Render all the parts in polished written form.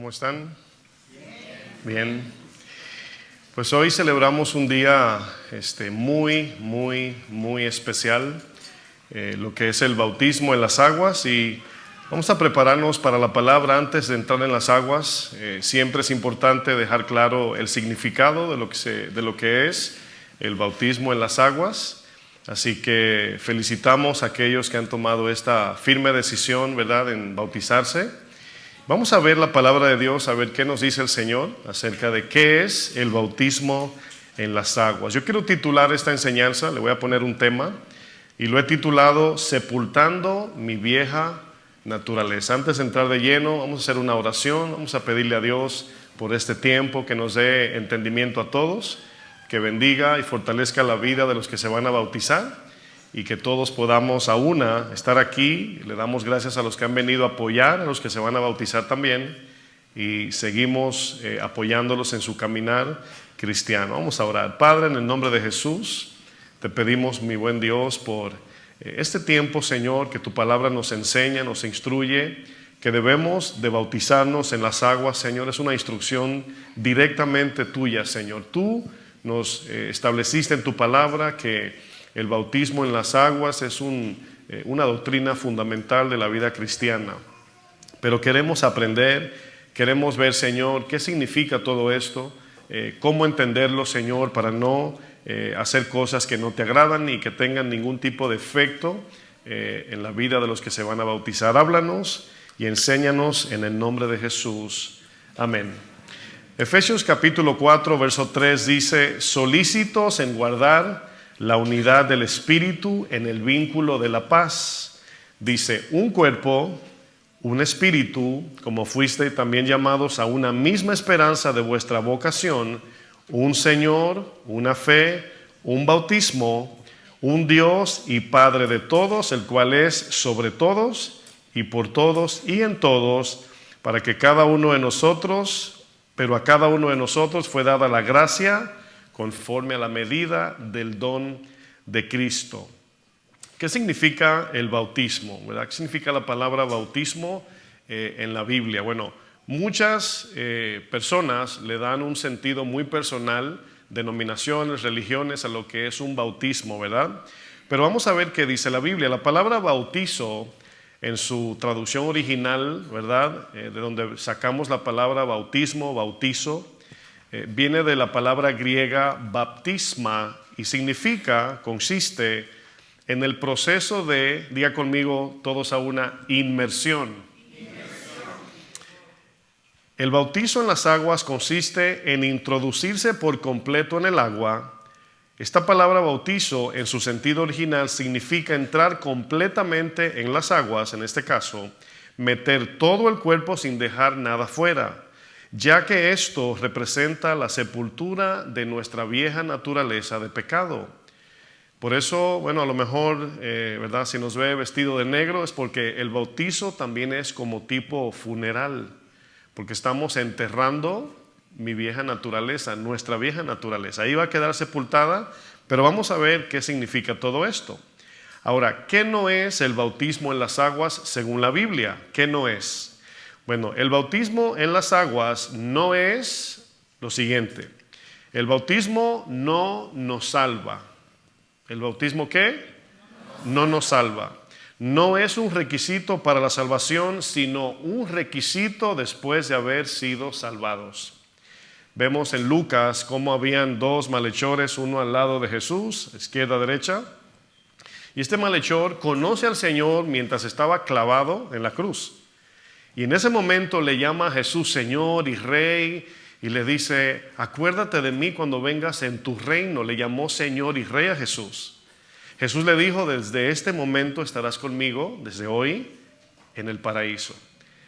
¿Cómo están? Bien. Pues hoy celebramos un día muy especial, lo que es el bautismo en las aguas, y vamos a prepararnos para la palabra antes de entrar en las aguas. Siempre es importante dejar claro el significado de lo que es el bautismo en las aguas. Así que felicitamos a aquellos que han tomado esta firme decisión, ¿verdad?, en bautizarse. Vamos a ver la palabra de Dios, a ver qué nos dice el Señor acerca de qué es el bautismo en las aguas. Yo quiero titular esta enseñanza, le voy a poner un tema, y lo he titulado Sepultando mi vieja naturaleza. Antes de entrar de lleno, vamos a hacer una oración, vamos a pedirle a Dios por este tiempo, que nos dé entendimiento a todos, que bendiga y fortalezca la vida de los que se van a bautizar, y que todos podamos a una estar aquí. Le damos gracias a los que han venido a apoyar, a los que se van a bautizar también, y seguimos apoyándolos en su caminar cristiano. Vamos a orar. Padre, en el nombre de Jesús, te pedimos, mi buen Dios, por este tiempo, Señor, que tu palabra nos enseña, nos instruye, que debemos de bautizarnos en las aguas, Señor. Es una instrucción directamente tuya, Señor. Tú nos estableciste en tu palabra que el bautismo en las aguas es una doctrina fundamental de la vida cristiana. Pero queremos aprender, queremos ver, Señor, qué significa todo esto, cómo entenderlo, Señor, para no hacer cosas que no te agradan y que tengan ningún tipo de efecto en la vida de los que se van a bautizar. Háblanos y enséñanos en el nombre de Jesús. Amén. Efesios capítulo 4, verso 3 dice: solícitos en guardar la unidad del Espíritu en el vínculo de la paz. Dice: un cuerpo, un espíritu, como fuiste también llamados a una misma esperanza de vuestra vocación, un Señor, una fe, un bautismo, un Dios y Padre de todos, el cual es sobre todos y por todos y en todos, para que cada uno de nosotros, pero a cada uno de nosotros fue dada la gracia conforme a la medida del don de Cristo. ¿Qué significa el bautismo, verdad? ¿Qué significa la palabra bautismo en la Biblia? Bueno, muchas personas le dan un sentido muy personal, denominaciones, religiones, a lo que es un bautismo, ¿verdad? Pero vamos a ver qué dice la Biblia. La palabra bautizo, en su traducción original, ¿verdad?, de donde sacamos la palabra bautismo, bautizo, viene de la palabra griega baptisma y consiste en el proceso de, diga conmigo todos a una, inmersión. El bautizo en las aguas consiste en introducirse por completo en el agua. Esta palabra bautizo, en su sentido original, significa entrar completamente en las aguas, en este caso, meter todo el cuerpo sin dejar nada fuera, ya que esto representa la sepultura de nuestra vieja naturaleza de pecado. Por eso, bueno, a lo mejor, ¿verdad?, si nos ve vestido de negro es porque el bautizo también es como tipo funeral, porque estamos enterrando mi vieja naturaleza, nuestra vieja naturaleza. Ahí va a quedar sepultada, pero vamos a ver qué significa todo esto. Ahora, ¿qué no es el bautismo en las aguas según la Biblia? ¿Qué no es? Bueno, el bautismo en las aguas no es lo siguiente. El bautismo no nos salva. ¿El bautismo qué? No nos salva. No es un requisito para la salvación, sino un requisito después de haber sido salvados. Vemos en Lucas cómo habían dos malhechores, uno al lado de Jesús, izquierda, derecha. Y este malhechor conoce al Señor mientras estaba clavado en la cruz. Y en ese momento le llama a Jesús Señor y Rey, y le dice: acuérdate de mí cuando vengas en tu reino. Le llamó Señor y Rey a Jesús. Jesús le dijo: desde este momento estarás conmigo, desde hoy, en el paraíso.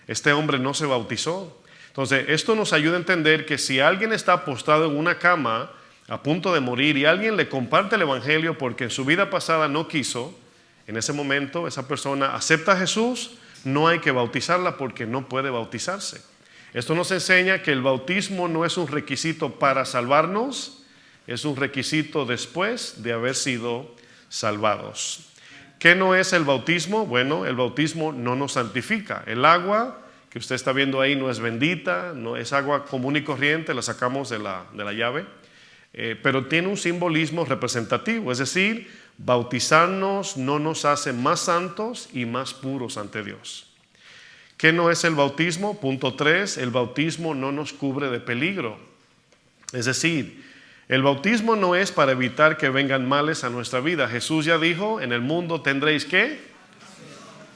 Este hombre no se bautizó. Entonces, esto nos ayuda a entender que si alguien está postrado en una cama a punto de morir y alguien le comparte el evangelio porque en su vida pasada no quiso, en ese momento esa persona acepta a Jesús. No hay que bautizarla porque no puede bautizarse. Esto nos enseña que el bautismo no es un requisito para salvarnos, es un requisito después de haber sido salvados. ¿Qué no es el bautismo? Bueno, el bautismo no nos santifica. El agua que usted está viendo ahí no es bendita, no es agua común y corriente, la sacamos de la llave, pero tiene un simbolismo representativo, es decir, bautizarnos no nos hace más santos y más puros ante Dios. ¿Qué no es el bautismo? Punto 3, el bautismo no nos cubre de peligro. Es decir, el bautismo no es para evitar que vengan males a nuestra vida. Jesús ya dijo, en el mundo tendréis ¿qué?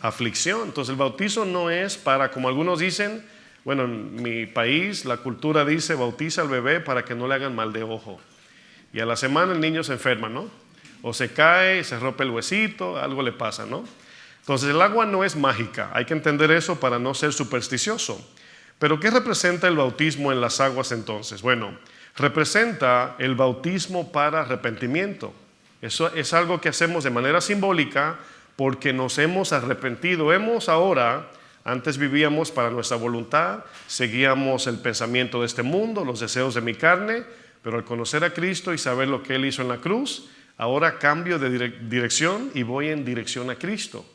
Aflicción. Entonces el bautizo no es para, como algunos dicen, bueno, en mi país la cultura dice, bautiza al bebé para que no le hagan mal de ojo. Y a la semana el niño se enferma, ¿no? O se cae, se rompe el huesito, algo le pasa, ¿no? Entonces el agua no es mágica, hay que entender eso para no ser supersticioso. Pero ¿qué representa el bautismo en las aguas entonces? Bueno, representa el bautismo para arrepentimiento. Eso es algo que hacemos de manera simbólica porque nos hemos arrepentido. Antes vivíamos para nuestra voluntad, seguíamos el pensamiento de este mundo, los deseos de mi carne, pero al conocer a Cristo y saber lo que Él hizo en la cruz, ahora cambio de dirección y voy en dirección a Cristo.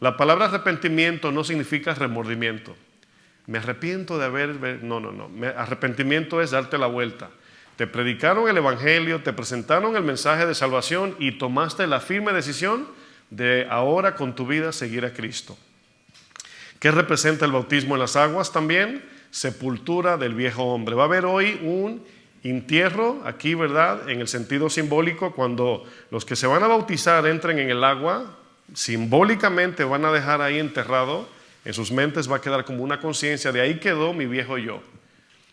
La palabra arrepentimiento no significa remordimiento. Me arrepiento de haber... No. Arrepentimiento es darte la vuelta. Te predicaron el evangelio, te presentaron el mensaje de salvación y tomaste la firme decisión de ahora con tu vida seguir a Cristo. ¿Qué representa el bautismo en las aguas también? Sepultura del viejo hombre. Va a haber hoy un entierro aquí, ¿verdad? En el sentido simbólico, cuando los que se van a bautizar entren en el agua, simbólicamente van a dejar ahí enterrado, en sus mentes va a quedar como una conciencia de ahí quedó mi viejo yo.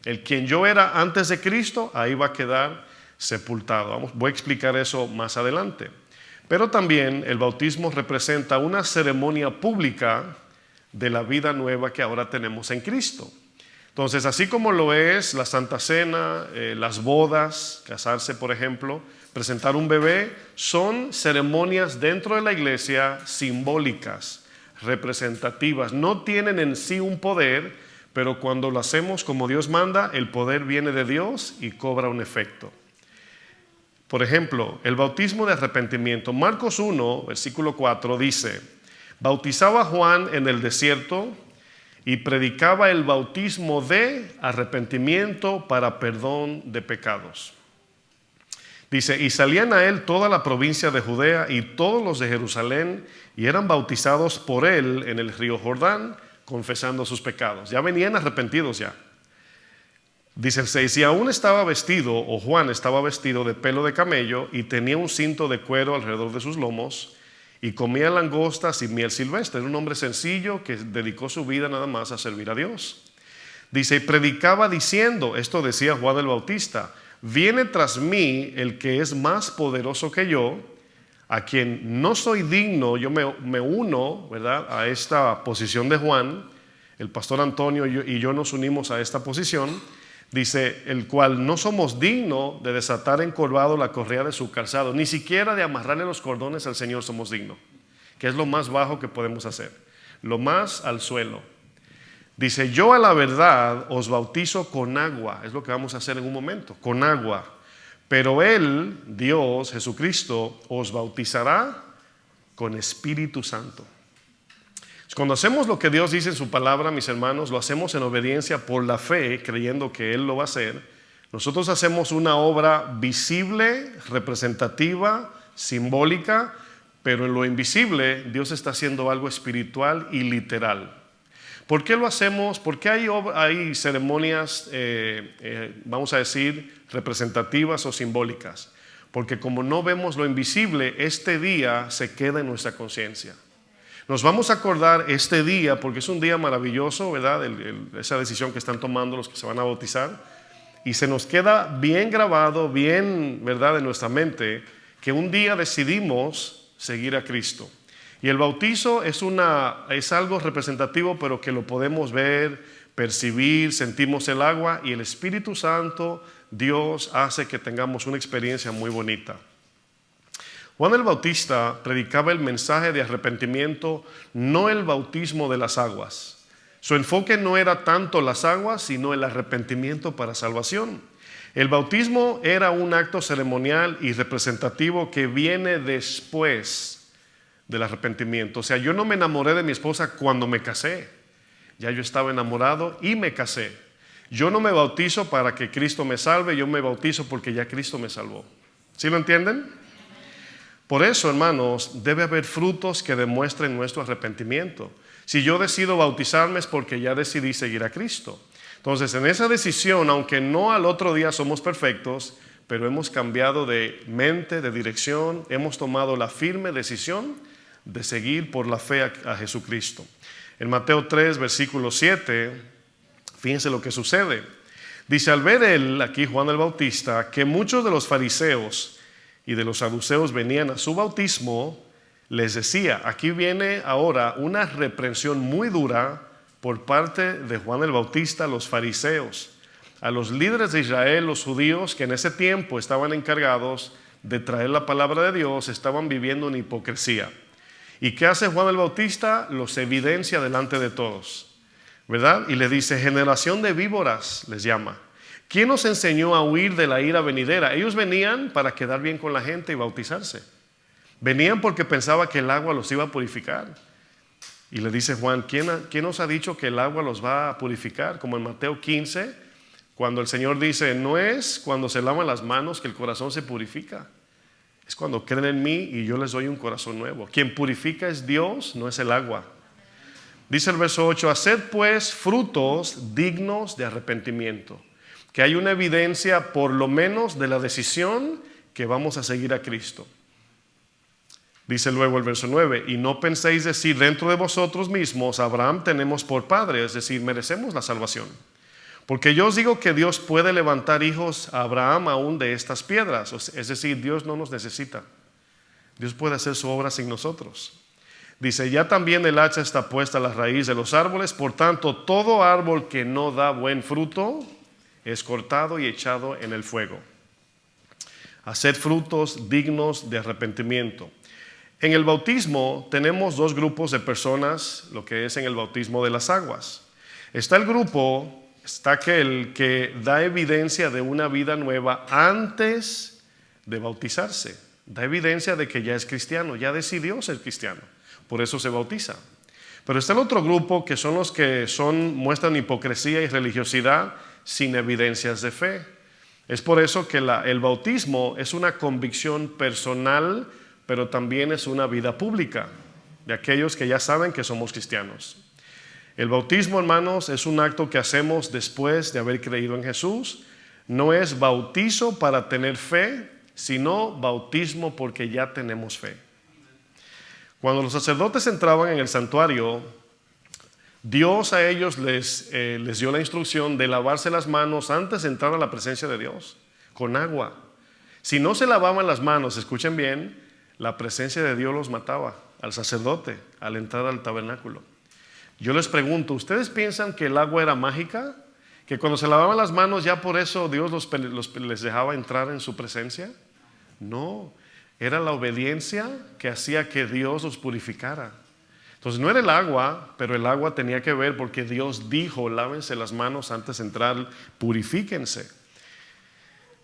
El quien yo era antes de Cristo, ahí va a quedar sepultado. Voy a explicar eso más adelante. Pero también el bautismo representa una ceremonia pública de la vida nueva que ahora tenemos en Cristo. Entonces, así como lo es la Santa Cena, las bodas, casarse por ejemplo, presentar un bebé, son ceremonias dentro de la iglesia simbólicas, representativas. No tienen en sí un poder, pero cuando lo hacemos como Dios manda, el poder viene de Dios y cobra un efecto. Por ejemplo, el bautismo de arrepentimiento. Marcos 1, versículo 4 dice, bautizaba Juan en el desierto y predicaba el bautismo de arrepentimiento para perdón de pecados. Dice, y salían a él toda la provincia de Judea y todos los de Jerusalén y eran bautizados por él en el río Jordán, confesando sus pecados. Ya venían arrepentidos ya. Dice el 6, y aún estaba vestido, o Juan estaba vestido de pelo de camello y tenía un cinto de cuero alrededor de sus lomos y comía langostas y miel silvestre. Era un hombre sencillo que dedicó su vida nada más a servir a Dios. Dice, y predicaba diciendo, esto decía Juan el Bautista, viene tras mí el que es más poderoso que yo, a quien no soy digno, yo me uno, ¿verdad?, a esta posición de Juan. El pastor Antonio y yo nos unimos a esta posición. Dice, el cual no somos dignos de desatar encorvado la correa de su calzado, ni siquiera de amarrarle los cordones al Señor somos dignos, que es lo más bajo que podemos hacer, lo más al suelo. Dice, yo a la verdad os bautizo con agua, es lo que vamos a hacer en un momento, con agua, pero Él, Dios, Jesucristo, os bautizará con Espíritu Santo. Cuando hacemos lo que Dios dice en su palabra, mis hermanos, lo hacemos en obediencia por la fe, creyendo que Él lo va a hacer. Nosotros hacemos una obra visible, representativa, simbólica, pero en lo invisible Dios está haciendo algo espiritual y literal. ¿Por qué lo hacemos? ¿Por qué hay ceremonias, vamos a decir, representativas o simbólicas? Porque como no vemos lo invisible, este día se queda en nuestra conciencia. Nos vamos a acordar este día porque es un día maravilloso, ¿verdad? Esa decisión que están tomando los que se van a bautizar. Y se nos queda bien grabado, bien, ¿verdad?, en nuestra mente, que un día decidimos seguir a Cristo. Y el bautizo es algo representativo, pero que lo podemos ver, percibir, sentimos el agua y el Espíritu Santo, Dios, hace que tengamos una experiencia muy bonita. Juan el Bautista predicaba el mensaje de arrepentimiento, no el bautismo de las aguas. Su enfoque no era tanto las aguas, sino el arrepentimiento para salvación. El bautismo era un acto ceremonial y representativo que viene después del arrepentimiento. O sea, yo no me enamoré de mi esposa cuando me casé. ya yo estaba enamorado y me casé. Yo no me bautizo para que Cristo me salve, yo me bautizo porque ya Cristo me salvó. ¿Sí lo entienden? Por eso, hermanos, debe haber frutos que demuestren nuestro arrepentimiento. Si yo decido bautizarme es porque ya decidí seguir a Cristo. Entonces, en esa decisión, aunque no al otro día somos perfectos, pero hemos cambiado de mente, de dirección, hemos tomado la firme decisión de seguir por la fe a Jesucristo. En Mateo 3, versículo 7, fíjense lo que sucede. Dice, al ver él, aquí Juan el Bautista, que muchos de los fariseos y de los saduceos venían a su bautismo, les decía, aquí viene ahora una reprensión muy dura por parte de Juan el Bautista a los fariseos, a los líderes de Israel, los judíos que en ese tiempo estaban encargados de traer la palabra de Dios, estaban viviendo en hipocresía. ¿Y qué hace Juan el Bautista? Los evidencia delante de todos, ¿verdad? Y le dice, generación de víboras, les llama. ¿Quién nos enseñó a huir de la ira venidera? Ellos venían para quedar bien con la gente y bautizarse. Venían porque pensaba que el agua los iba a purificar. Y le dice Juan, ¿quién nos ha dicho que el agua los va a purificar? Como en Mateo 15, cuando el Señor dice, no es cuando se lavan las manos que el corazón se purifica. Es cuando creen en mí y yo les doy un corazón nuevo. Quien purifica es Dios, no es el agua. Dice el verso 8, haced pues frutos dignos de arrepentimiento. Que hay una evidencia por lo menos de la decisión que vamos a seguir a Cristo. Dice luego el verso 9, y no penséis decir dentro de vosotros mismos, Abraham tenemos por padre, es decir, merecemos la salvación. Porque yo os digo que Dios puede levantar hijos a Abraham aún de estas piedras. Es decir, Dios no nos necesita. Dios puede hacer su obra sin nosotros. Dice, ya también el hacha está puesta a la raíz de los árboles, por tanto, todo árbol que no da buen fruto es cortado y echado en el fuego. Haced frutos dignos de arrepentimiento. En el bautismo tenemos dos grupos de personas, lo que es en el bautismo de las aguas. Está aquel que da evidencia de una vida nueva antes de bautizarse. Da evidencia de que ya es cristiano, ya decidió ser cristiano. Por eso se bautiza. Pero está el otro grupo que son los que muestran hipocresía y religiosidad sin evidencias de fe. Es por eso que el bautismo es una convicción personal, pero también es una vida pública de aquellos que ya saben que somos cristianos. El bautismo, hermanos, es un acto que hacemos después de haber creído en Jesús. No es bautizo para tener fe, sino bautismo porque ya tenemos fe. Cuando los sacerdotes entraban en el santuario, Dios a ellos les dio la instrucción de lavarse las manos antes de entrar a la presencia de Dios, con agua. Si no se lavaban las manos, escuchen bien, la presencia de Dios los mataba al sacerdote al entrar al tabernáculo. Yo les pregunto, ¿ustedes piensan que el agua era mágica? ¿Que cuando se lavaban las manos ya por eso Dios les dejaba entrar en su presencia? No, era la obediencia que hacía que Dios los purificara. Entonces no era el agua, pero el agua tenía que ver porque Dios dijo, lávense las manos antes de entrar, purifíquense.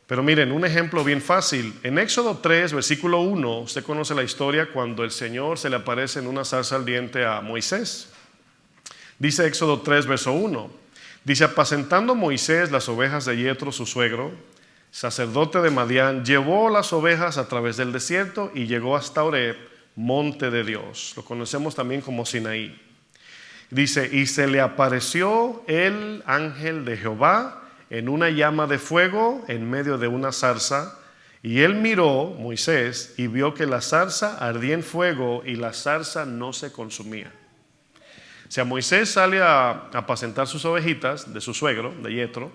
Pero miren, un ejemplo bien fácil. En Éxodo 3, versículo 1, usted conoce la historia cuando el Señor se le aparece en una zarza ardiente a Moisés. Dice Éxodo 3, verso 1. Dice, apacentando Moisés las ovejas de Yetro, su suegro, sacerdote de Madián, llevó las ovejas a través del desierto y llegó hasta Horeb, monte de Dios. Lo conocemos también como Sinaí. Dice, y se le apareció el ángel de Jehová en una llama de fuego en medio de una zarza, y él miró, Moisés, y vio que la zarza ardía en fuego y la zarza no se consumía. O sea, Moisés sale a apacentar sus ovejitas de su suegro, de Yetro.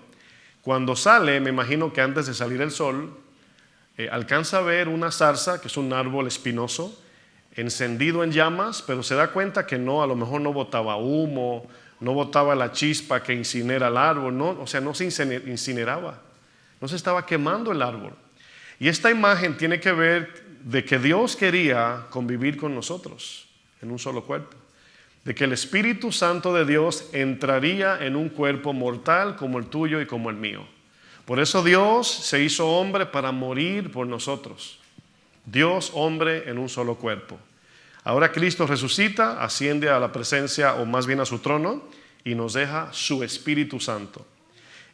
Cuando sale, me imagino que antes de salir el sol, alcanza a ver una zarza, que es un árbol espinoso, encendido en llamas, pero se da cuenta que no, a lo mejor no botaba humo, no botaba la chispa que incinera el árbol, no, o sea, no se incineraba, no se estaba quemando el árbol. Y esta imagen tiene que ver de que Dios quería convivir con nosotros en un solo cuerpo, de que el Espíritu Santo de Dios entraría en un cuerpo mortal como el tuyo y como el mío. Por eso Dios se hizo hombre para morir por nosotros. Dios, hombre en un solo cuerpo. Ahora Cristo resucita, asciende a la presencia, o más bien a su trono, y nos deja su Espíritu Santo.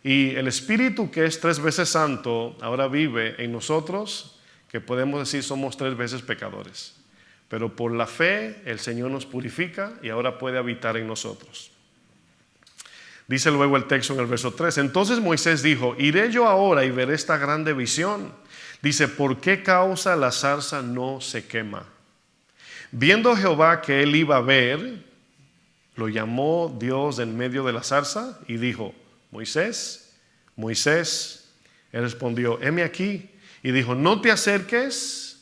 Y el Espíritu, que es 3 veces santo, ahora vive en nosotros, que podemos decir somos 3 veces pecadores. Pero por la fe el Señor nos purifica y ahora puede habitar en nosotros. Dice luego el texto en el verso 3: entonces Moisés dijo: iré yo ahora y veré esta grande visión. Dice: ¿por qué causa la zarza no se quema? Viendo Jehová que él iba a ver, lo llamó Dios en medio de la zarza y dijo: Moisés, Moisés. Él respondió: heme aquí. Y dijo: no te acerques,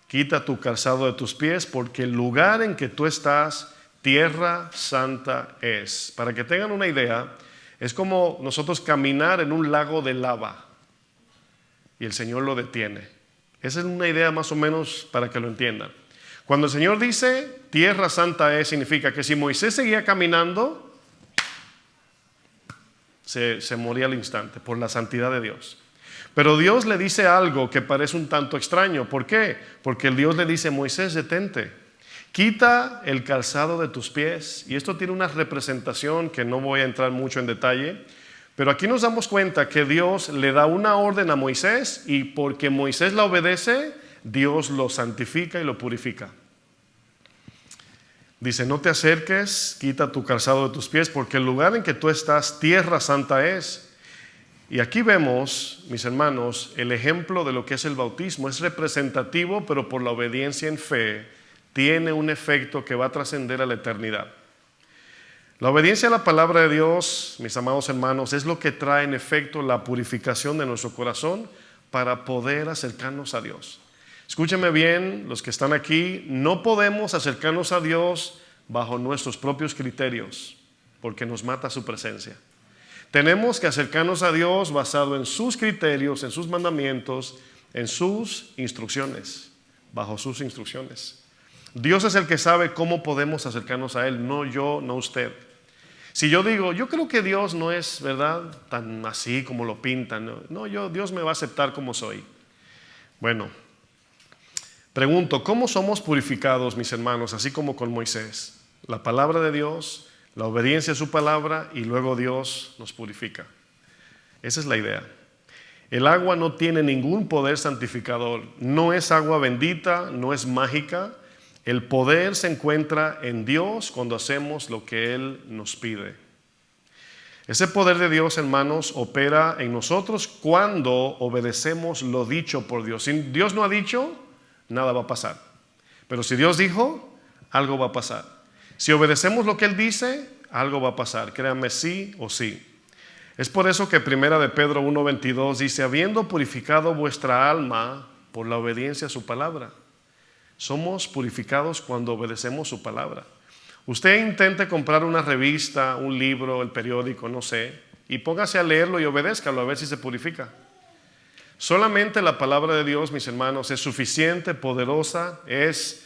quita tu calzado de tus pies, porque el lugar en que tú estás, tierra santa es. Para que tengan una idea, es como nosotros caminar en un lago de lava y el Señor lo detiene. Esa es una idea más o menos para que lo entiendan. Cuando el Señor dice tierra santa es, significa que si Moisés seguía caminando, se moría al instante por la santidad de Dios. Pero Dios le dice algo que parece un tanto extraño. ¿Por qué? Porque Dios le dice: Moisés, detente, quita el calzado de tus pies. Y esto tiene una representación que no voy a entrar mucho en detalle, pero aquí nos damos cuenta que Dios le da una orden a Moisés, y porque Moisés la obedece, Dios lo santifica y lo purifica. Dice: no te acerques, quita tu calzado de tus pies, porque el lugar en que tú estás, tierra santa es. Y aquí vemos, mis hermanos, el ejemplo de lo que es el bautismo. Es representativo, pero por la obediencia en fe tiene un efecto que va a trascender a la eternidad. La obediencia a la palabra de Dios, mis amados hermanos, es lo que trae en efecto la purificación de nuestro corazón para poder acercarnos a Dios. Escúchenme bien, los que están aquí: no podemos acercarnos a Dios bajo nuestros propios criterios, porque nos mata su presencia. Tenemos que acercarnos a Dios basado en sus criterios, en sus mandamientos, en sus instrucciones, bajo sus instrucciones. Dios es el que sabe cómo podemos acercarnos a Él, no yo, no usted. Si yo digo: yo creo que Dios no es, ¿verdad?, tan así como lo pintan. No, Dios me va a aceptar como soy. Bueno, pregunto: ¿cómo somos purificados, mis hermanos? Así como con Moisés. La palabra de Dios, la obediencia a su palabra, y luego Dios nos purifica. Esa es la idea. El agua no tiene ningún poder santificador. No es agua bendita, no es mágica. El poder se encuentra en Dios cuando hacemos lo que Él nos pide. Ese poder de Dios, hermanos, opera en nosotros cuando obedecemos lo dicho por Dios. Si Dios no ha dicho, nada va a pasar. Pero si Dios dijo, algo va a pasar. Si obedecemos lo que Él dice, algo va a pasar. Créanme, sí o sí. Es por eso que 1 de Pedro 1:22 dice: habiendo purificado vuestra alma por la obediencia a su palabra. Somos purificados cuando obedecemos su palabra. Usted intente comprar una revista, un libro, el periódico, no sé, y póngase a leerlo y obedézcalo a ver si se purifica. Solamente la palabra de Dios, mis hermanos, es suficiente, poderosa, es,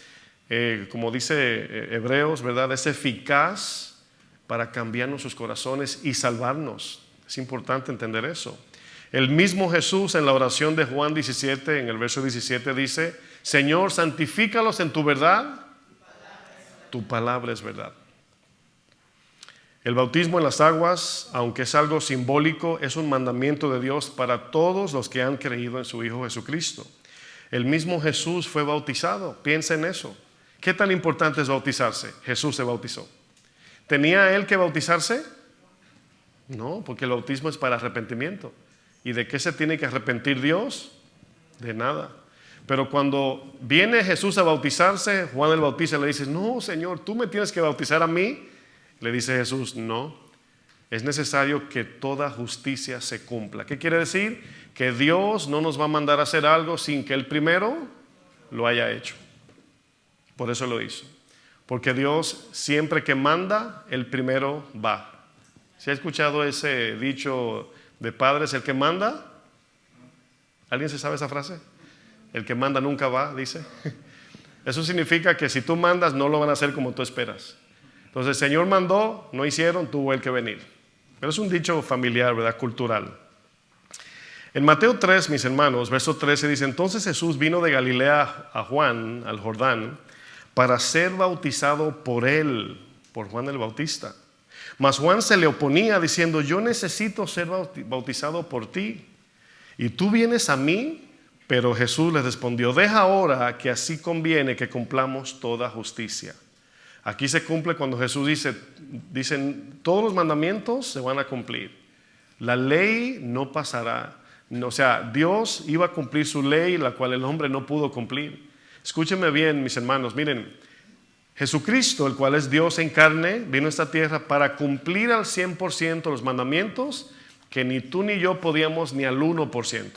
como dice Hebreos, ¿verdad?, es eficaz para cambiar nuestros corazones y salvarnos. Es importante entender eso. El mismo Jesús, en la oración de Juan 17, en el verso 17, dice: Señor, santifícalos en tu verdad. Tu palabra es verdad. El bautismo en las aguas, aunque es algo simbólico, es un mandamiento de Dios para todos los que han creído en su Hijo Jesucristo. El mismo Jesús fue bautizado. Piensa en eso. ¿Qué tan importante es bautizarse? Jesús se bautizó. ¿Tenía Él que bautizarse? No, porque el bautismo es para arrepentimiento. ¿Y de qué se tiene que arrepentir Dios? De nada. Pero cuando viene Jesús a bautizarse, Juan el Bautista le dice: no, Señor, tú me tienes que bautizar a mí. Le dice Jesús: no, es necesario que toda justicia se cumpla. ¿Qué quiere decir? Que Dios no nos va a mandar a hacer algo sin que Él primero lo haya hecho. Por eso lo hizo. Porque Dios, siempre que manda, Él primero va. ¿Se ha escuchado ese dicho de padres: el que manda? ¿Alguien se sabe esa frase? El que manda nunca va, dice. Eso significa que si tú mandas, no lo van a hacer como tú esperas. Entonces el Señor mandó, no hicieron, tuvo Él que venir. Pero es un dicho familiar, ¿verdad?, cultural. En Mateo 3, mis hermanos, verso 13 dice: entonces Jesús vino de Galilea a Juan, al Jordán, para ser bautizado por él, por Juan el Bautista. Mas Juan se le oponía diciendo: yo necesito ser bautizado por ti, y tú vienes a mí. Pero Jesús les respondió: deja ahora, que así conviene que cumplamos toda justicia. Aquí se cumple cuando Jesús dicen todos los mandamientos se van a cumplir. La ley no pasará. O sea, Dios iba a cumplir su ley, la cual el hombre no pudo cumplir. Escúchenme bien, mis hermanos, miren, Jesucristo, el cual es Dios en carne, vino a esta tierra para cumplir al 100% los mandamientos que ni tú ni yo podíamos ni al 1%.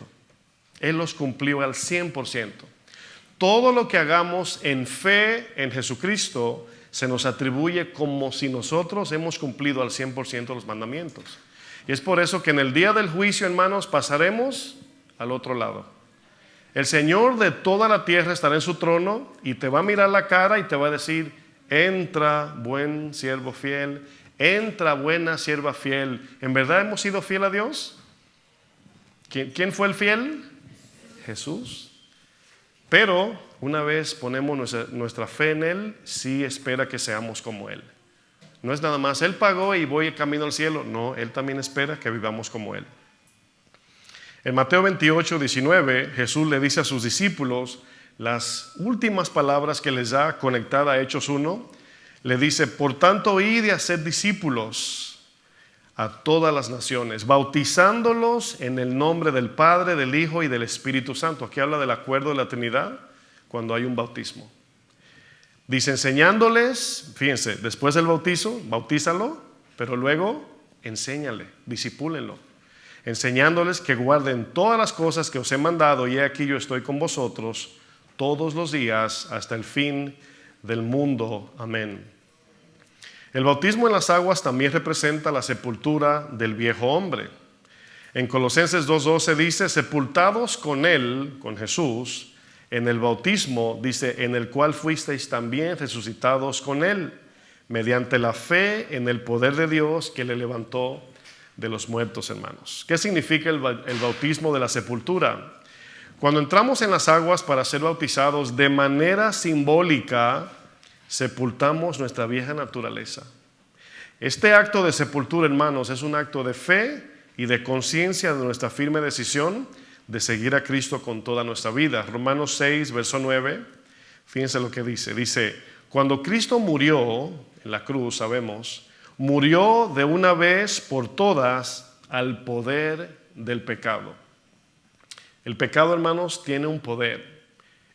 Él los cumplió al 100%. Todo lo que hagamos en fe en Jesucristo se nos atribuye como si nosotros hemos cumplido al 100% los mandamientos. Y es por eso que en el día del juicio, hermanos, pasaremos al otro lado. El Señor de toda la tierra estará en su trono y te va a mirar la cara y te va a decir: entra, buen siervo fiel, entra, buena sierva fiel. ¿En verdad hemos sido fiel a Dios? ¿Quién fue el fiel? Jesús. Pero una vez ponemos nuestra fe en Él, sí espera que seamos como Él. No es nada más Él pagó y voy camino al cielo. No, Él también espera que vivamos como Él. En Mateo 28, 19, Jesús le dice a sus discípulos las últimas palabras que les da conectada a Hechos 1. Le dice: por tanto, id y haced discípulos a todas las naciones, bautizándolos en el nombre del Padre, del Hijo y del Espíritu Santo. Aquí habla del acuerdo de la Trinidad cuando hay un bautismo. Dice: enseñándoles, fíjense, después del bautizo, bautízalo, pero luego enséñale, discipúlenlo, enseñándoles que guarden todas las cosas que os he mandado, y he aquí yo estoy con vosotros todos los días hasta el fin del mundo. Amén. El bautismo en las aguas también representa la sepultura del viejo hombre. En Colosenses 2:12 dice: sepultados con Él, con Jesús, en el bautismo, dice, en el cual fuisteis también resucitados con Él, mediante la fe en el poder de Dios que le levantó de los muertos, hermanos. ¿Qué significa el bautismo de la sepultura? Cuando entramos en las aguas para ser bautizados, de manera simbólica, sepultamos nuestra vieja naturaleza. Este acto de sepultura, hermanos, es un acto de fe y de conciencia de nuestra firme decisión de seguir a Cristo con toda nuestra vida. Romanos 6, verso 9, fíjense lo que dice. Dice: cuando Cristo murió en la cruz, sabemos, murió de una vez por todas al poder del pecado. El pecado, hermanos, tiene un poder.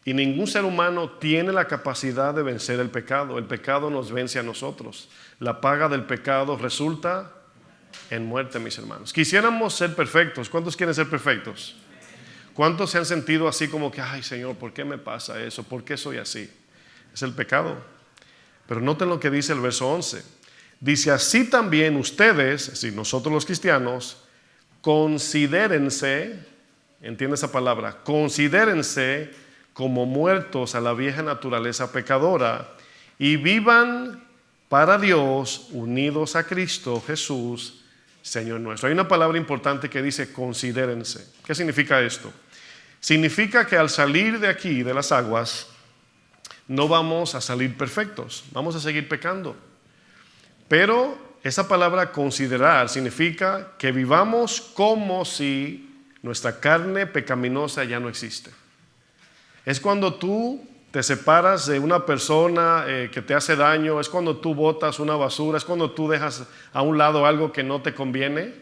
Y ningún ser humano tiene la capacidad de vencer el pecado. El pecado nos vence a nosotros. La paga del pecado resulta en muerte, mis hermanos. Quisiéramos ser perfectos. ¿Cuántos quieren ser perfectos? ¿Cuántos se han sentido así como que: ay, Señor, ¿por qué me pasa eso? ¿Por qué soy así? Es el pecado. Pero noten lo que dice el verso 11. Dice: así también ustedes, es decir, nosotros los cristianos, considérense, entiende esa palabra, considérense como muertos a la vieja naturaleza pecadora y vivan para Dios unidos a Cristo Jesús, Señor nuestro. Hay una palabra importante que dice considérense. ¿Qué significa esto? Significa que al salir de aquí, de las aguas, no vamos a salir perfectos, vamos a seguir pecando. Pero esa palabra considerar significa que vivamos como si nuestra carne pecaminosa ya no existe. Es cuando tú te separas de una persona que te hace daño, es cuando tú botas una basura, es cuando tú dejas a un lado algo que no te conviene.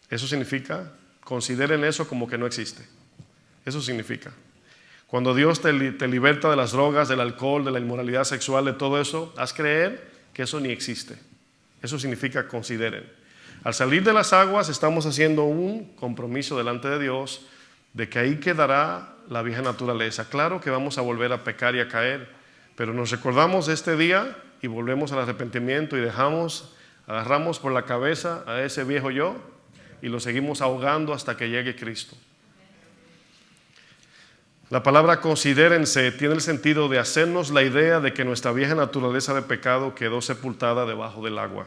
Eso significa, consideren eso como que no existe. Eso significa. Cuando Dios te liberta de las drogas, del alcohol, de la inmoralidad sexual, de todo eso, haz creer que eso ni existe. Eso significa consideren. Al salir de las aguas estamos haciendo un compromiso delante de Dios de que ahí quedará la vieja naturaleza. Claro que vamos a volver a pecar y a caer, pero nos recordamos de este día y volvemos al arrepentimiento y agarramos por la cabeza a ese viejo yo y lo seguimos ahogando hasta que llegue Cristo. La palabra considérense tiene el sentido de hacernos la idea de que nuestra vieja naturaleza de pecado quedó sepultada debajo del agua.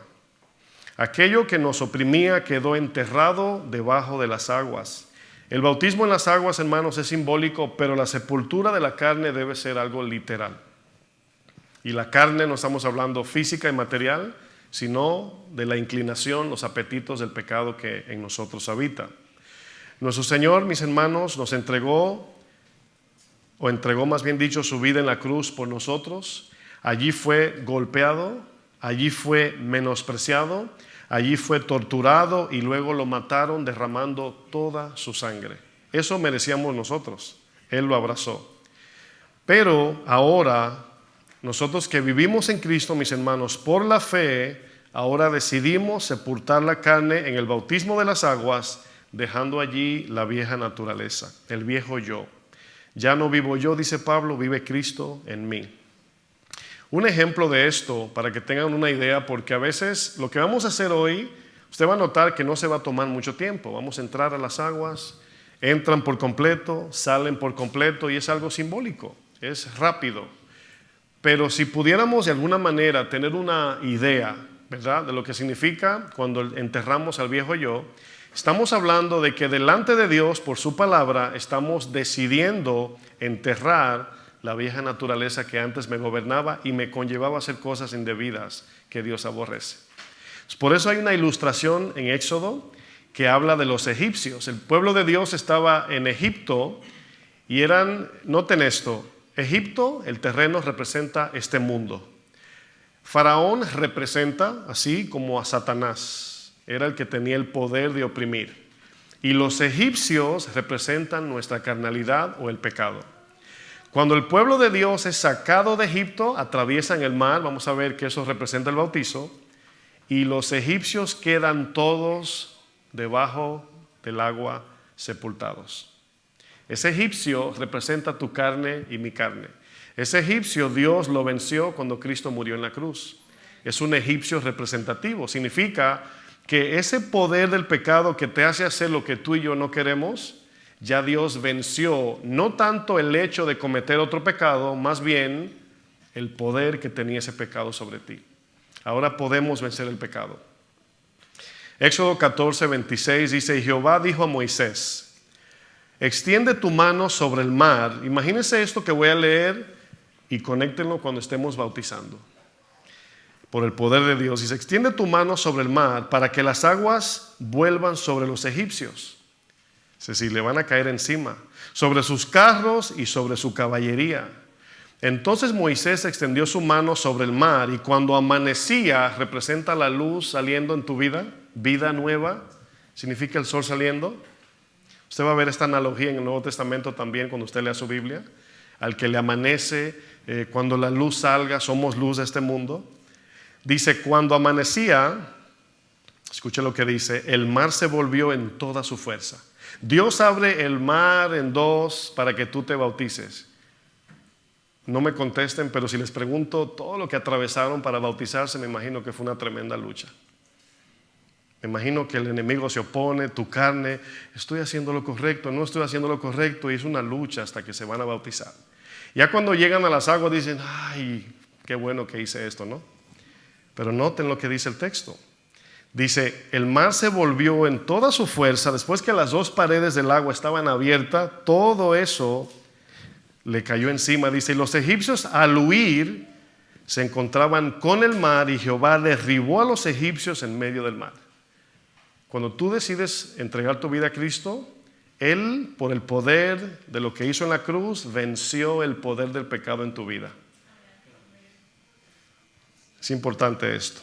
Aquello que nos oprimía quedó enterrado debajo de las aguas. El bautismo en las aguas, hermanos, es simbólico, pero la sepultura de la carne debe ser algo literal. Y la carne, no estamos hablando física y material, sino de la inclinación, los apetitos del pecado que en nosotros habita. Nuestro Señor, mis hermanos, nos entregó más bien dicho, su vida en la cruz por nosotros. Allí fue golpeado, allí fue menospreciado, allí fue torturado y luego lo mataron derramando toda su sangre. Eso merecíamos nosotros. Él lo abrazó. Pero ahora, nosotros que vivimos en Cristo, mis hermanos, por la fe, ahora decidimos sepultar la carne en el bautismo de las aguas, dejando allí la vieja naturaleza, el viejo yo. Ya no vivo yo, dice Pablo, vive Cristo en mí. Un ejemplo de esto, para que tengan una idea, porque a veces lo que vamos a hacer hoy, usted va a notar que no se va a tomar mucho tiempo. Vamos a entrar a las aguas, entran por completo, salen por completo y es algo simbólico, es rápido. Pero si pudiéramos de alguna manera tener una idea, ¿verdad?, de lo que significa cuando enterramos al viejo yo, estamos hablando de que delante de Dios, por su palabra, estamos decidiendo enterrar la vieja naturaleza que antes me gobernaba y me conllevaba a hacer cosas indebidas que Dios aborrece. Por eso hay una ilustración en Éxodo que habla de los egipcios. El pueblo de Dios estaba en Egipto y noten esto, Egipto, el terreno representa este mundo. Faraón representa, así como a Satanás. Era el que tenía el poder de oprimir. Y los egipcios representan nuestra carnalidad o el pecado. Cuando el pueblo de Dios es sacado de Egipto, atraviesan el mar, vamos a ver que eso representa el bautizo, y los egipcios quedan todos debajo del agua sepultados. Ese egipcio representa tu carne y mi carne. Ese egipcio Dios lo venció cuando Cristo murió en la cruz. Es un egipcio representativo, significa que ese poder del pecado que te hace hacer lo que tú y yo no queremos, ya Dios venció, no tanto el hecho de cometer otro pecado, más bien el poder que tenía ese pecado sobre ti. Ahora podemos vencer el pecado. Éxodo 14, 26 dice, y Jehová dijo a Moisés, extiende tu mano sobre el mar. Imagínense esto que voy a leer y conéctenlo cuando estemos bautizando. Por el poder de Dios, dice, extiende tu mano sobre el mar para que las aguas vuelvan sobre los egipcios. Es decir, le van a caer encima, sobre sus carros y sobre su caballería. Entonces Moisés extendió su mano sobre el mar y cuando amanecía, representa la luz saliendo en tu vida, vida nueva, significa el sol saliendo. Usted va a ver esta analogía en el Nuevo Testamento también cuando usted lea su Biblia. Al que le amanece, cuando la luz salga, somos luz de este mundo. Dice, cuando amanecía, escuche lo que dice, el mar se volvió en toda su fuerza. Dios abre el mar en dos para que tú te bautices. No me contesten, pero si les pregunto todo lo que atravesaron para bautizarse, me imagino que fue una tremenda lucha. Me imagino que el enemigo se opone, tu carne, estoy haciendo lo correcto, no estoy haciendo lo correcto, y es una lucha hasta que se van a bautizar. Ya cuando llegan a las aguas dicen, ay, qué bueno que hice esto, ¿no? Pero noten lo que dice el texto. Dice, el mar se volvió en toda su fuerza, después que las dos paredes del agua estaban abiertas, todo eso le cayó encima. Dice, y los egipcios al huir se encontraban con el mar y Jehová derribó a los egipcios en medio del mar. Cuando tú decides entregar tu vida a Cristo, Él, por el poder de lo que hizo en la cruz, venció el poder del pecado en tu vida. Es importante esto.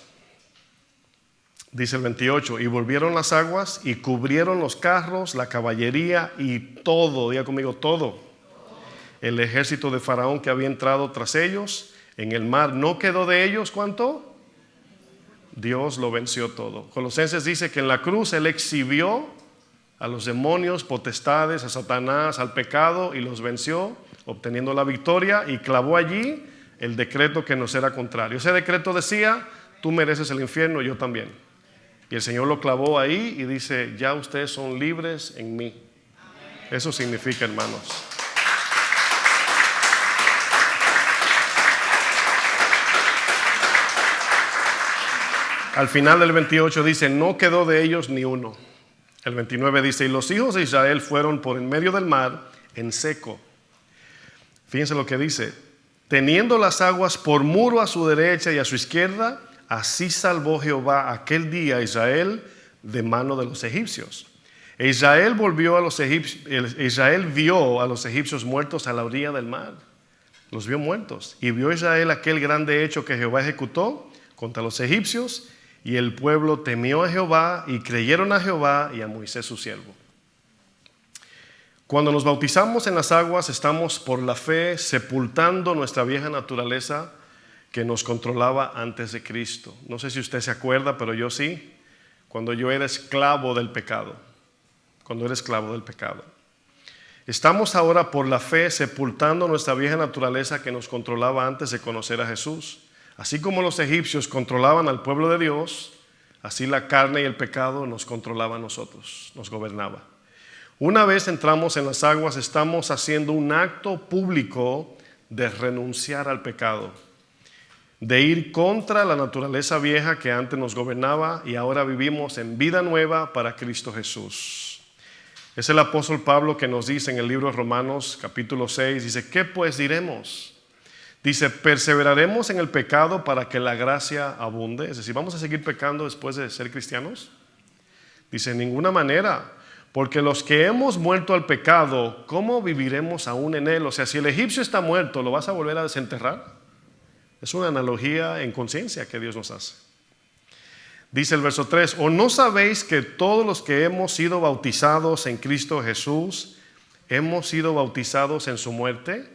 Dice el 28, y volvieron las aguas y cubrieron los carros, la caballería y todo, diga conmigo, todo. El ejército de Faraón que había entrado tras ellos, en el mar no quedó de ellos, ¿cuánto? Dios lo venció todo. Colosenses dice que en la cruz Él exhibió a los demonios, potestades, a Satanás, al pecado y los venció, obteniendo la victoria y clavó allí el decreto que nos era contrario. Ese decreto decía, tú mereces el infierno, yo también. Y el Señor lo clavó ahí y dice, ya ustedes son libres en mí. Eso significa, hermanos. Al final del 28 dice, no quedó de ellos ni uno. El 29 dice, y los hijos de Israel fueron por en medio del mar en seco. Fíjense lo que dice, teniendo las aguas por muro a su derecha y a su izquierda, así salvó Jehová aquel día a Israel de mano de los egipcios. Israel vio a los egipcios muertos a la orilla del mar. Los vio muertos. Y vio Israel aquel grande hecho que Jehová ejecutó contra los egipcios. Y el pueblo temió a Jehová y creyeron a Jehová y a Moisés su siervo. Cuando nos bautizamos en las aguas, estamos por la fe sepultando nuestra vieja naturaleza que nos controlaba antes de Cristo. No sé si usted se acuerda, pero yo sí. Cuando yo era esclavo del pecado. Estamos ahora por la fe sepultando nuestra vieja naturaleza que nos controlaba antes de conocer a Jesús. Así como los egipcios controlaban al pueblo de Dios, así la carne y el pecado nos controlaba a nosotros, nos gobernaba. Una vez entramos en las aguas, estamos haciendo un acto público de renunciar al pecado, de ir contra la naturaleza vieja que antes nos gobernaba y ahora vivimos en vida nueva para Cristo Jesús. Es el apóstol Pablo que nos dice en el libro de Romanos capítulo 6, dice, ¿qué pues diremos? Dice, ¿perseveraremos en el pecado para que la gracia abunde? Es decir, ¿vamos a seguir pecando después de ser cristianos? Dice, en ninguna manera, porque los que hemos muerto al pecado, ¿cómo viviremos aún en él? O sea, si el egipcio está muerto, ¿lo vas a volver a desenterrar? Es una analogía en conciencia que Dios nos hace. Dice el verso 3, ¿o no sabéis que todos los que hemos sido bautizados en Cristo Jesús, hemos sido bautizados en su muerte?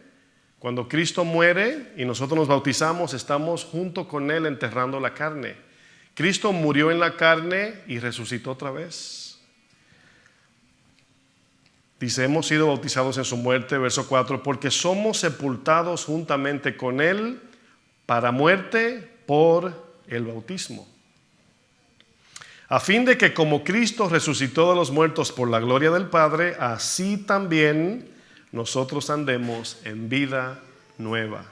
Cuando Cristo muere y nosotros nos bautizamos, estamos junto con Él enterrando la carne. Cristo murió en la carne y resucitó otra vez. Dice, hemos sido bautizados en su muerte, verso 4, porque somos sepultados juntamente con Él para muerte por el bautismo. A fin de que como Cristo resucitó de los muertos por la gloria del Padre, así también nosotros andemos en vida nueva.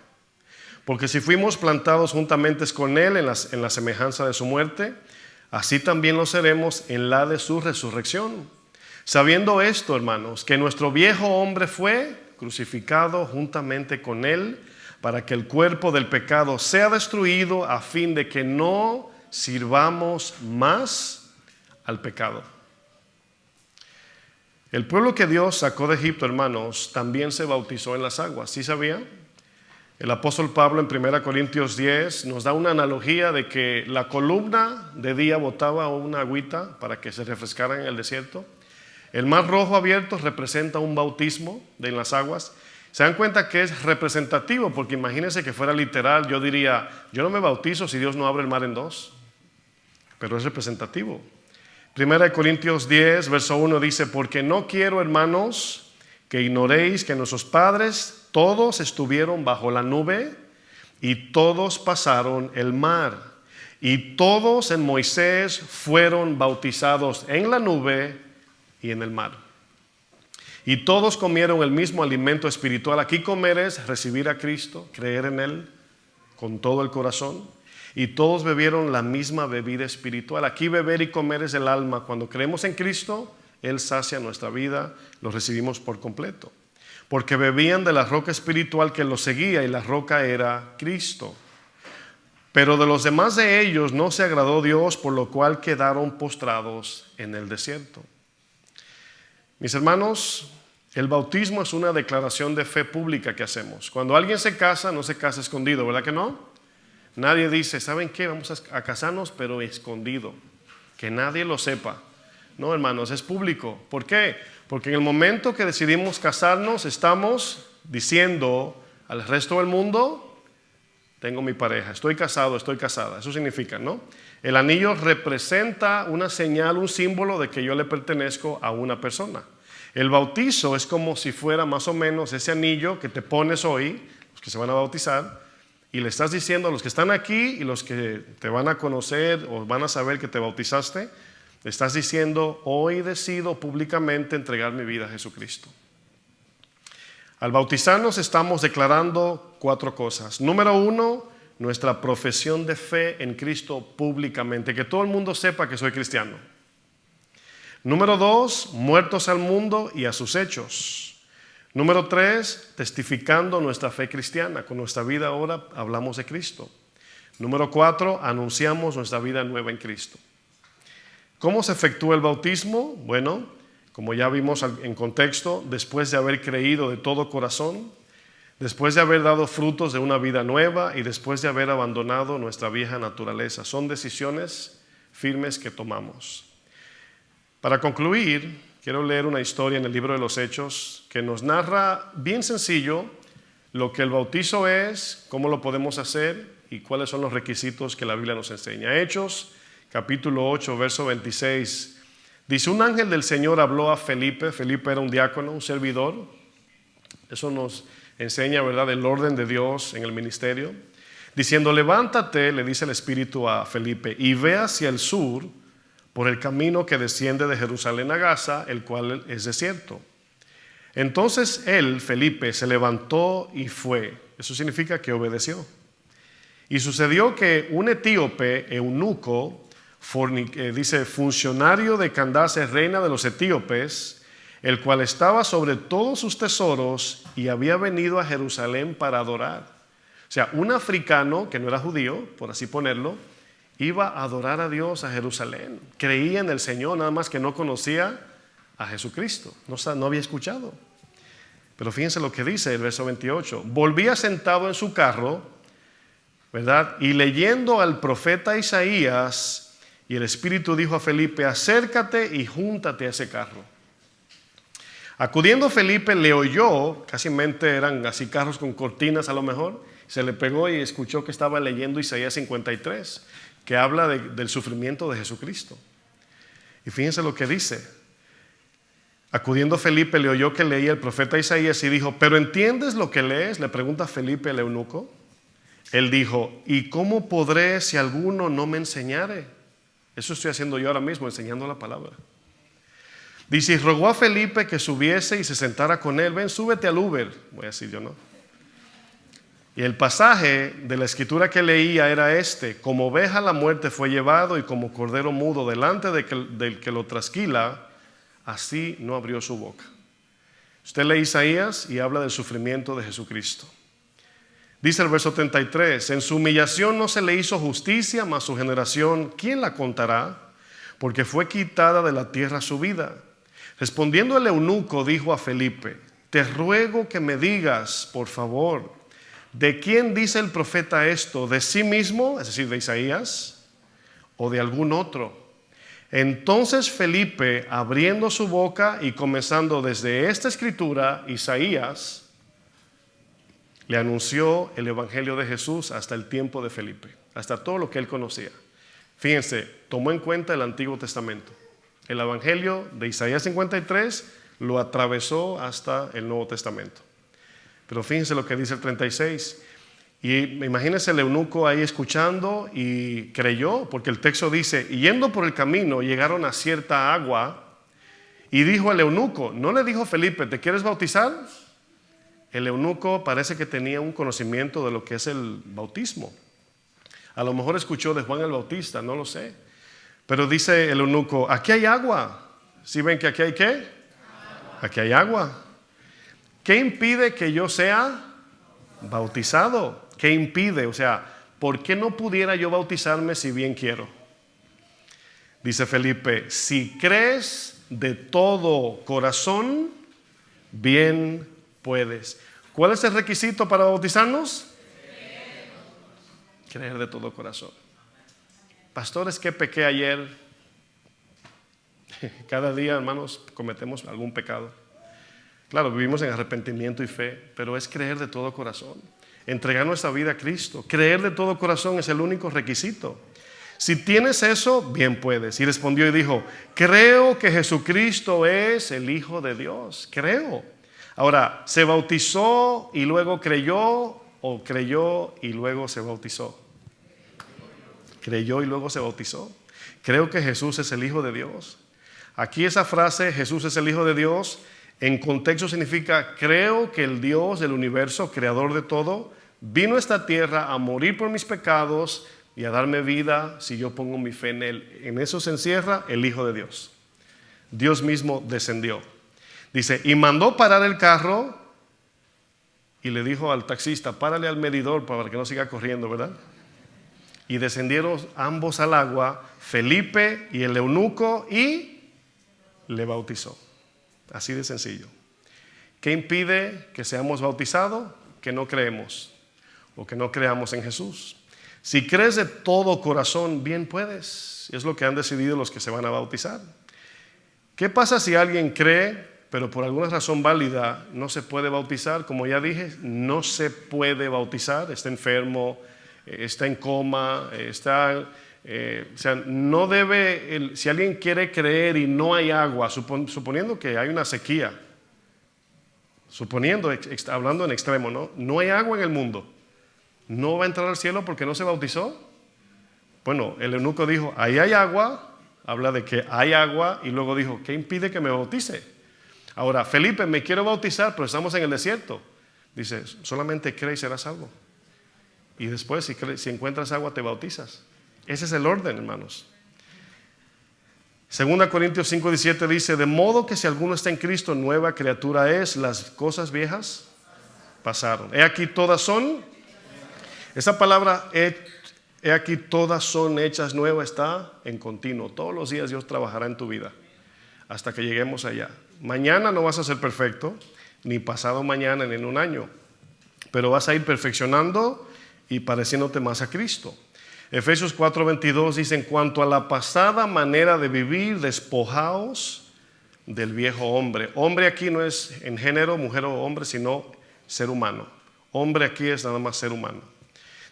Porque si fuimos plantados juntamente con Él en la semejanza de su muerte, así también lo seremos en la de su resurrección. Sabiendo esto, hermanos, que nuestro viejo hombre fue crucificado juntamente con Él, para que el cuerpo del pecado sea destruido, a fin de que no sirvamos más al pecado. El pueblo que Dios sacó de Egipto, hermanos, también se bautizó en las aguas. ¿Sí sabía? El apóstol Pablo en 1 Corintios 10 nos da una analogía de que la columna de día botaba una agüita para que se refrescara en el desierto. El mar rojo abierto representa un bautismo en las aguas. Se dan cuenta que es representativo, porque imagínense que fuera literal, yo diría, yo no me bautizo si Dios no abre el mar en dos. Pero es representativo. 1 Corintios 10, verso 1 dice, porque no quiero, hermanos, que ignoréis que nuestros padres todos estuvieron bajo la nube y todos pasaron el mar. Y todos en Moisés fueron bautizados en la nube y en el mar. Y todos comieron el mismo alimento espiritual. Aquí comer es recibir a Cristo, creer en Él con todo el corazón. Y todos bebieron la misma bebida espiritual. Aquí beber y comer es el alma. Cuando creemos en Cristo, Él sacia nuestra vida, lo recibimos por completo. Porque bebían de la roca espiritual que los seguía, y la roca era Cristo. Pero de los demás de ellos no se agradó Dios, por lo cual quedaron postrados en el desierto. Mis hermanos, el bautismo es una declaración de fe pública que hacemos. Cuando alguien se casa, no se casa escondido, ¿verdad que no? Nadie dice, ¿saben qué? Vamos a casarnos, pero escondido, que nadie lo sepa. No, hermanos, es público. ¿Por qué? Porque en el momento que decidimos casarnos, estamos diciendo al resto del mundo, tengo mi pareja, estoy casado, estoy casada. Eso significa, ¿no? El anillo representa una señal, un símbolo de que yo le pertenezco a una persona. El bautizo es como si fuera más o menos ese anillo que te pones hoy, los que se van a bautizar, y le estás diciendo a los que están aquí y los que te van a conocer o van a saber que te bautizaste, le estás diciendo, hoy decido públicamente entregar mi vida a Jesucristo. Al bautizarnos estamos declarando 4 cosas. Número 1, nuestra profesión de fe en Cristo públicamente, que todo el mundo sepa que soy cristiano. Número 2, muertos al mundo y a sus hechos. Número 3, testificando nuestra fe cristiana. Con nuestra vida ahora hablamos de Cristo. Número 4, anunciamos nuestra vida nueva en Cristo. ¿Cómo se efectúa el bautismo? Bueno, como ya vimos en contexto, después de haber creído de todo corazón, después de haber dado frutos de una vida nueva y después de haber abandonado nuestra vieja naturaleza. Son decisiones firmes que tomamos. Para concluir, quiero leer una historia en el libro de los Hechos que nos narra bien sencillo lo que el bautizo es, cómo lo podemos hacer y cuáles son los requisitos que la Biblia nos enseña. Hechos, capítulo 8, verso 26. Dice, un ángel del Señor habló a Felipe. Felipe era un diácono, un servidor. Eso nos enseña, ¿verdad?, el orden de Dios en el ministerio. Diciendo, levántate, le dice el Espíritu a Felipe, y ve hacia el sur por el camino que desciende de Jerusalén a Gaza, el cual es desierto. Entonces él, Felipe, se levantó y fue. Eso significa que obedeció. Y sucedió que un etíope, eunuco, dice, funcionario de Candace, reina de los etíopes, el cual estaba sobre todos sus tesoros y había venido a Jerusalén para adorar. O sea, un africano que no era judío, por así ponerlo, iba a adorar a Dios a Jerusalén. Creía en el Señor, nada más que no conocía a Jesucristo. No había escuchado. Pero fíjense lo que dice el verso 28. Volvía sentado en su carro, ¿verdad? Y leyendo al profeta Isaías, y el Espíritu dijo a Felipe, acércate y júntate a ese carro. Acudiendo Felipe le oyó, casi eran así carros con cortinas a lo mejor, se le pegó y escuchó que estaba leyendo Isaías 53, que habla del sufrimiento de Jesucristo. Y fíjense lo que dice. Acudiendo Felipe le oyó que leía el profeta Isaías y dijo, ¿pero entiendes lo que lees? Le pregunta Felipe al eunuco. Él dijo, ¿y cómo podré si alguno no me enseñare? Eso estoy haciendo yo ahora mismo, enseñando la palabra. Dice, y rogó a Felipe que subiese y se sentara con él. Ven, súbete al Uber. Voy a decir yo, ¿no? Y el pasaje de la escritura que leía era este: como oveja a la muerte fue llevado, y como cordero mudo delante del que lo trasquila, así no abrió su boca. Usted lee Isaías y habla del sufrimiento de Jesucristo. Dice el verso 33, en su humillación no se le hizo justicia, mas su generación, ¿quién la contará? Porque fue quitada de la tierra su vida. Respondiendo el eunuco, dijo a Felipe, te ruego que me digas, por favor, ¿de quién dice el profeta esto? ¿De sí mismo, es decir, de Isaías, o de algún otro? Entonces Felipe, abriendo su boca y comenzando desde esta escritura, Isaías, le anunció el evangelio de Jesús hasta el tiempo de Felipe, hasta todo lo que él conocía. Fíjense, tomó en cuenta el Antiguo Testamento. El evangelio de Isaías 53 lo atravesó hasta el Nuevo Testamento. Pero fíjense lo que dice el 36. Y imagínense el eunuco ahí escuchando y creyó, porque el texto dice, y yendo por el camino llegaron a cierta agua, y dijo el eunuco, ¿no le dijo Felipe, ¿te quieres bautizar? El eunuco parece que tenía un conocimiento de lo que es el bautismo. A lo mejor escuchó de Juan el Bautista, no lo sé. Pero dice el eunuco, aquí hay agua. ¿Sí ven que aquí hay qué? Agua. Aquí hay agua. ¿Qué impide que yo sea bautizado? ¿Qué impide? O sea, ¿por qué no pudiera yo bautizarme si bien quiero? Dice Felipe, si crees de todo corazón, bien puedes. ¿Cuál es el requisito para bautizarnos? Creer de todo corazón. Pastores, ¿qué pequé ayer? Cada día, hermanos, cometemos algún pecado. Claro, vivimos en arrepentimiento y fe, pero es creer de todo corazón. Entregar nuestra vida a Cristo. Creer de todo corazón es el único requisito. Si tienes eso, bien puedes. Y respondió y dijo, creo que Jesucristo es el Hijo de Dios. Creo. Ahora, ¿se bautizó y luego creyó o creyó y luego se bautizó? Creyó y luego se bautizó. Creo que Jesús es el Hijo de Dios. Aquí esa frase, Jesús es el Hijo de Dios, en contexto significa, creo que el Dios del universo, creador de todo, vino a esta tierra a morir por mis pecados y a darme vida si yo pongo mi fe en Él. En eso se encierra el Hijo de Dios. Dios mismo descendió. Dice, y mandó parar el carro y le dijo al taxista, párale al medidor para que no siga corriendo, ¿verdad? Y descendieron ambos al agua, Felipe y el eunuco, y le bautizó. Así de sencillo. ¿Qué impide que seamos bautizados? Que no creemos o que no creamos en Jesús. Si crees de todo corazón, bien puedes. Es lo que han decidido los que se van a bautizar. ¿Qué pasa si alguien cree, pero por alguna razón válida no se puede bautizar? Como ya dije, no se puede bautizar, está enfermo, está en coma, o sea, no debe, si alguien quiere creer y no hay agua, suponiendo que hay una sequía, hablando en extremo, no hay agua en el mundo, ¿no va a entrar al cielo porque no se bautizó? Bueno, el eunuco dijo, ahí hay agua, habla de que hay agua, y luego dijo, ¿qué impide que me bautice? Ahora, Felipe, me quiero bautizar, pero estamos en el desierto. Dice, solamente cree y serás salvo. Y después, si encuentras agua, te bautizas. Ese es el orden, hermanos. 2 Corintios 5:17 dice, de modo que si alguno está en Cristo, nueva criatura es, las cosas viejas pasaron. He aquí todas son, esa palabra, he aquí todas son hechas nuevas, está en continuo. Todos los días Dios trabajará en tu vida hasta que lleguemos allá. Mañana no vas a ser perfecto, ni pasado mañana, ni en un año, pero vas a ir perfeccionando y pareciéndote más a Cristo. Efesios 4:22 dice, en cuanto a la pasada manera de vivir, despojaos del viejo hombre. Hombre aquí no es en género, mujer o hombre, sino ser humano. Hombre aquí es nada más ser humano.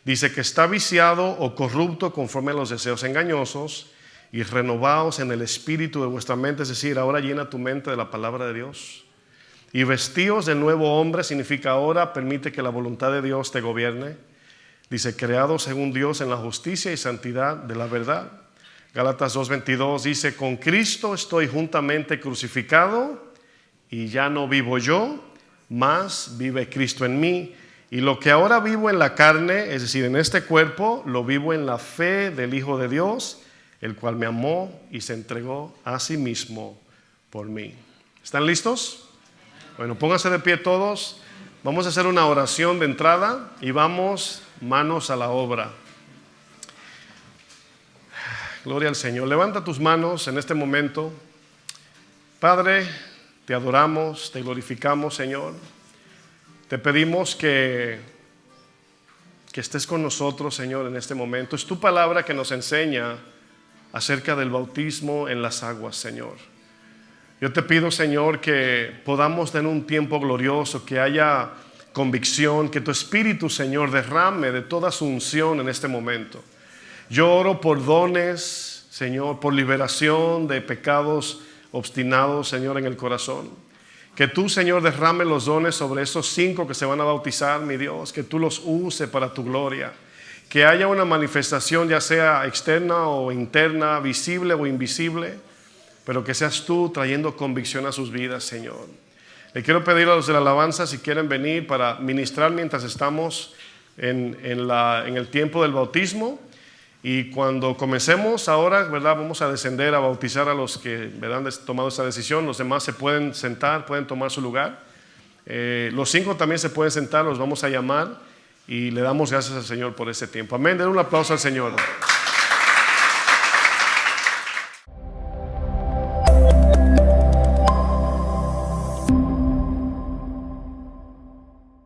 Dice que está viciado o corrupto conforme a los deseos engañosos, y renovaos en el espíritu de vuestra mente, es decir, ahora llena tu mente de la palabra de Dios. Y vestíos del nuevo hombre, significa ahora permite que la voluntad de Dios te gobierne. Dice, creados según Dios en la justicia y santidad de la verdad. Gálatas 2:22 dice, con Cristo estoy juntamente crucificado, y ya no vivo yo, mas vive Cristo en mí. Y lo que ahora vivo en la carne, es decir, en este cuerpo, lo vivo en la fe del Hijo de Dios, el cual me amó y se entregó a sí mismo por mí. ¿Están listos? Bueno, pónganse de pie todos. Vamos a hacer una oración de entrada y vamos manos a la obra. Gloria al Señor. Levanta tus manos en este momento. Padre, te adoramos, te glorificamos, Señor. Te pedimos que estés con nosotros, Señor, en este momento. Es tu palabra que nos enseña acerca del bautismo en las aguas, Señor. Yo te pido, Señor, que podamos tener un tiempo glorioso, que haya convicción, que tu Espíritu, Señor, derrame de toda su unción en este momento. Yo oro por dones, Señor, por liberación de pecados obstinados, Señor, en el corazón. Que tú, Señor, derrame los dones sobre esos 5 que se van a bautizar, mi Dios, que tú los uses para tu gloria. Que haya una manifestación, ya sea externa o interna, visible o invisible, pero que seas tú trayendo convicción a sus vidas, Señor. Le quiero pedir a los de la alabanza si quieren venir para ministrar mientras estamos en el tiempo del bautismo. Y cuando comencemos ahora, ¿verdad?, vamos a descender a bautizar a los que, ¿verdad?, han tomado esta decisión. Los demás se pueden sentar, pueden tomar su lugar. Los 5 también se pueden sentar, los vamos a llamar y le damos gracias al Señor por ese tiempo. Amén. Den un aplauso al Señor.